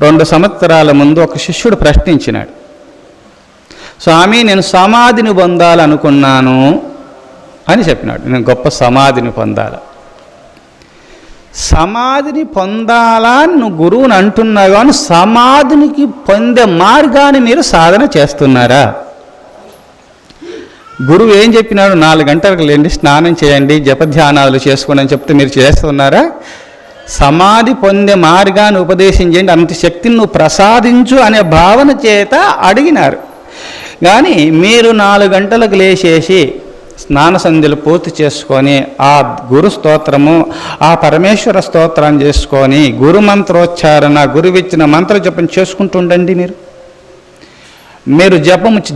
2 సంవత్సరాల ముందు ఒక శిష్యుడు ప్రశ్నించినాడు, స్వామి నేను సమాధిని పొందాలనుకున్నాను అని చెప్పినాడు. నేను గొప్ప సమాధిని పొందాలి. సమాధిని పొందాలా నువ్వు గురువుని అంటున్నావు, కానీ సమాధినికి పొందే మార్గాన్ని మీరు సాధన చేస్తున్నారా? గురువు ఏం చెప్పినాడు? 4 గంటలకు లేండి, స్నానం చేయండి, జపధ్యానాలు చేసుకోండి అని చెప్తే మీరు చేస్తున్నారా? సమాధి పొందే మార్గాన్ని ఉపదేశం చేయండి, అంత శక్తిని నువ్వు ప్రసాదించు అనే భావన చేత అడిగినారు. కానీ మీరు 4 గంటలకు లేచేసి స్నాన సంధ్యలు పూర్తి చేసుకొని ఆ గురు స్తోత్రము, ఆ పరమేశ్వర స్తోత్రాన్ని చేసుకొని గురు మంత్రోచ్చారణ, గురువిచ్చిన మంత్ర జపం చేసుకుంటుండండి. మీరు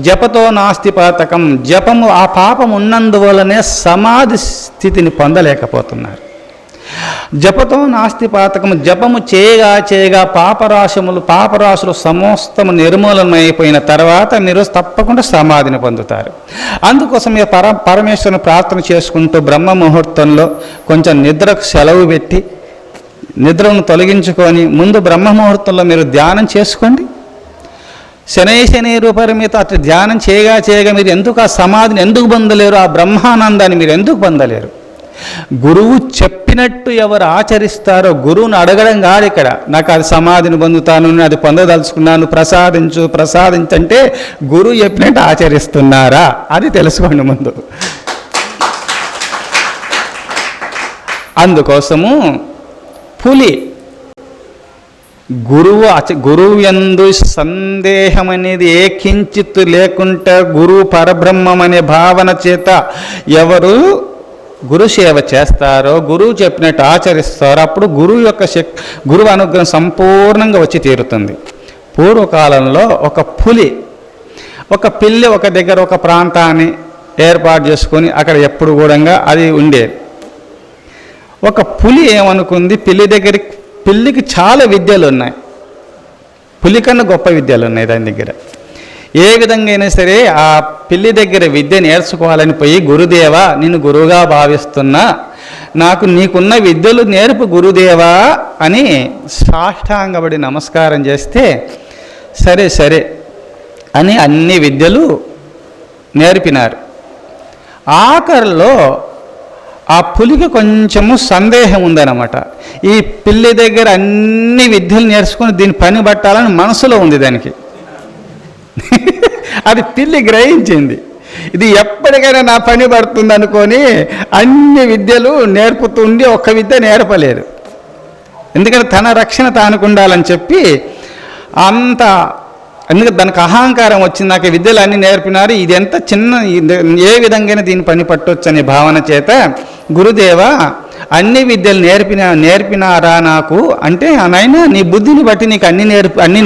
జపతో నాస్తి పాతకం, జపము ఆ పాపం ఉన్నందువలనే సమాధి స్థితిని పొందలేకపోతున్నారు. జపతో నాస్తి పాతకము, జపము చేయగా పాపరాశులు సమస్తము నిర్మూలమైపోయిన తర్వాత మీరు తప్పకుండా సమాధిని పొందుతారు. అందుకోసం మీరు పరమేశ్వరుని ప్రార్థన చేసుకుంటూ బ్రహ్మ ముహూర్తంలో కొంచెం నిద్రకు సెలవు పెట్టి నిద్రను తొలగించుకొని ముందు బ్రహ్మ ముహూర్తంలో మీరు ధ్యానం చేసుకోండి. శని రూపరిమిత అటు ధ్యానం చేయగా మీరు ఎందుకు ఆ సమాధిని ఎందుకు పొందలేరు? ఆ బ్రహ్మానందాన్ని మీరు ఎందుకు పొందలేరు? గురువు చెప్పినట్టు ఎవరు ఆచరిస్తారో, గురువుని అడగడం కాదు ఇక్కడ, నాకు అది సమాధిని పొందుతాను, అది పొందదలుచుకున్నాను, ప్రసాదించంటే గురువు చెప్పినట్టు ఆచరిస్తున్నారా అది తెలుసుకోండి ముందు. అందుకోసము పులి గురువు యందు సందేహం అనేది ఏ కించిత్తు లేకుండా గురువు పరబ్రహ్మం అనే భావన చేత ఎవరు గురు సేవ చేస్తారో, గురువు చెప్పినట్టు ఆచరిస్తారో అప్పుడు గురువు అనుగ్రహం సంపూర్ణంగా వచ్చి తీరుతుంది. పూర్వకాలంలో ఒక పిల్లి ఒక దగ్గర ఒక ప్రాంతాన్ని ఏర్పాటు చేసుకొని అక్కడ ఎప్పుడు కూడా అది ఉండేది. ఒక పులి ఏమనుకుంది, పిల్లికి చాలా విద్యలు ఉన్నాయి, పులి కన్నా గొప్ప విద్యలు ఉన్నాయి దాని దగ్గర. ఏ విధంగా అయినా సరే ఆ పిల్లి దగ్గర విద్య నేర్చుకోవాలని పోయి, గురుదేవా నిన్ను గురువుగా భావిస్తున్నా, నాకు నీకున్న విద్యలు నేర్పు గురుదేవా అని సాష్టాంగపడి నమస్కారం చేస్తే సరే అని అన్ని విద్యలు నేర్పినారు. ఆఖరిలో ఆ పులికి కొంచెము సందేహం ఉందన్నమాట. ఈ పిల్లి దగ్గర అన్ని విద్యలు నేర్చుకొని దీన్ని పని పట్టాలని మనసులో ఉంది దానికి. అది పిల్లి గ్రహించింది, ఇది ఎప్పటికైనా నా పని పడుతుంది అనుకొని అన్ని విద్యలు నేర్పుతుండి ఒక్క విద్య నేర్పలేదు. ఎందుకంటే తన రక్షణ తానుకు ఉండాలని చెప్పి ఎందుకంటే దానికి అహంకారం వచ్చింది, నాకు విద్యలు అన్నీ నేర్పినారు, ఇది ఎంత చిన్న, ఏ విధంగా దీన్ని పని పట్టవచ్చు అనే భావన చేత గురుదేవా అన్ని విద్యలు నేర్పినారా నాకు అంటే, నాయనా నీ బుద్ధిని బట్టి నీకు అన్నీ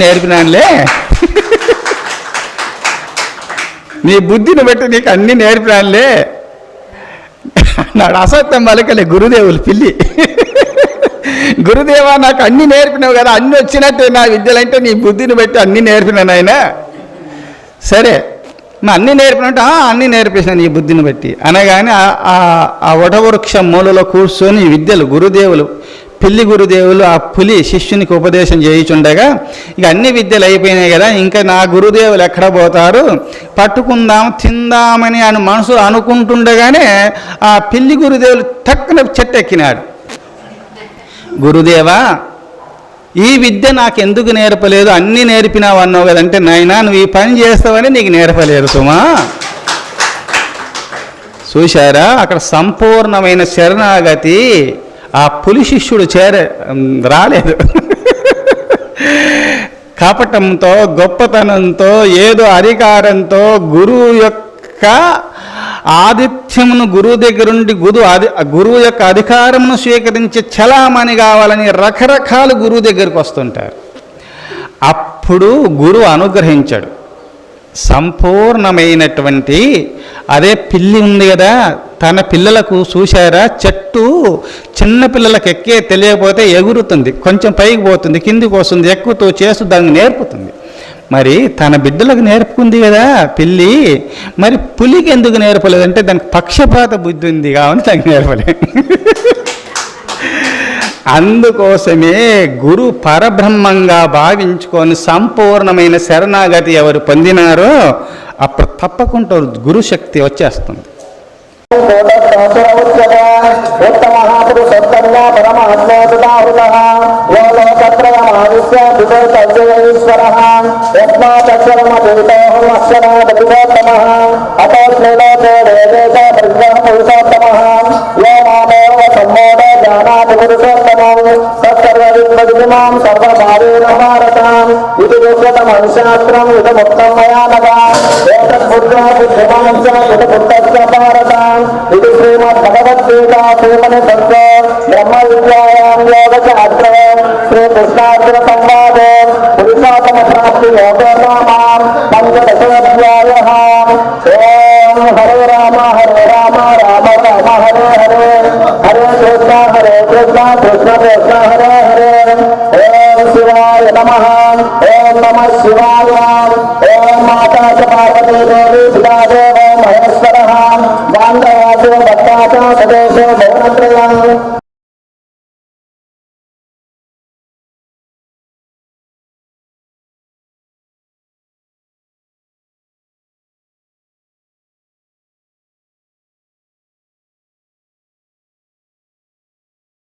నేర్పినానులే, నీ బుద్ధిని బట్టి నీకు అన్నీ నేర్పినానులే నాడు అసత్యం పలకలే గురుదేవులు పిల్లి. గురుదేవా నాకు అన్నీ నేర్పినావు కదా, అన్నీ వచ్చినట్టే నా విద్యలంటే నీ బుద్ధిని బట్టి అన్నీ నేర్పినాను ఆయన. సరే నా అన్నీ నేర్పినట్టు అన్నీ నేర్పేసిన నీ బుద్ధిని బట్టి అనగానే ఆ వటవృక్షం మూలలో కూర్చొని విద్యలు గురుదేవులు, పిల్లి గురుదేవులు ఆ పులి శిష్యునికి ఉపదేశం చేయించుండగా, ఇక అన్ని విద్యలు అయిపోయినాయి కదా, ఇంకా నా గురుదేవులు ఎక్కడ పోతారు, పట్టుకుందాం తిందామని ఆయన మనసు అనుకుంటుండగానే ఆ పిల్లి గురుదేవులు తక్కువ చెట్టు ఎక్కినాడు. గురుదేవా ఈ విద్య నాకు ఎందుకు నేర్పలేదు, అన్నీ నేర్పినావు అన్నావు కదంటే, నాయనా నువ్వు ఈ పని చేస్తావని నీకు నేర్పలేదు సుమా. చూశారా అక్కడ సంపూర్ణమైన శరణాగతి ఆ పులి శిష్యుడు రాలేదు. కపటంతో గొప్పతనంతో ఏదో అధికారంతో గురువు యొక్క ఆతిథ్యమును గురువు దగ్గరుండి గురువు యొక్క అధికారమును స్వీకరించి చలామణి కావాలని రకరకాలు గురువు దగ్గరికి వస్తుంటారు. అప్పుడు గురువు అనుగ్రహించాడు. సంపూర్ణమైనటువంటి అదే పిల్లి ఉంది కదా, తన పిల్లలకు చూశారా, చెట్టు చిన్న పిల్లలకు ఎక్కే తెలియకపోతే ఎగురుతుంది, కొంచెం పైకి పోతుంది, కిందికి వస్తుంది, ఎక్కుతూ చేస్తూ దానికి నేర్పుతుంది. మరి తన బిడ్డలకు నేర్పుకుంది కదా పిల్లి, మరి పులికి ఎందుకు నేర్పలేదంటే దానికి పక్షపాత బుద్ధి ఉంది కాబట్టి దానికి నేర్పలేదు. అందుకోసమే గురు పరబ్రహ్మంగా భావించుకొని సంపూర్ణమైన శరణాగతి ఎవరు పొందినారో అప్పుడు తప్పకుండా గురు శక్తి వచ్చేస్తుంది. శాస్త్రం ఇదముక్తం మయా నగా ఇది శ్రీమద్ భగవద్గీత శ్రీమనిషత్తు బ్రహ్మ విద్యాయాం యోగ శాస్త్ర శ్రీకృష్ణార్జున సంవాదే పురుషోత్తమ ప్రాప్తి యోగోనామాం పంచదశోధ్యాయః. ఓం హరే రామ రామ రామ హరే హరే, హరే కృష్ణ కృష్ణ కృష్ణ హరే హరే. ఓం శివాయ నమః. ఓం నమః శివాయ. ఓం మాతా చ పార్వతీ దేవి పితాదేవో మహేశ్వరః. గాంధరాజో భక్తాచ సదేశో భువనత్రయం.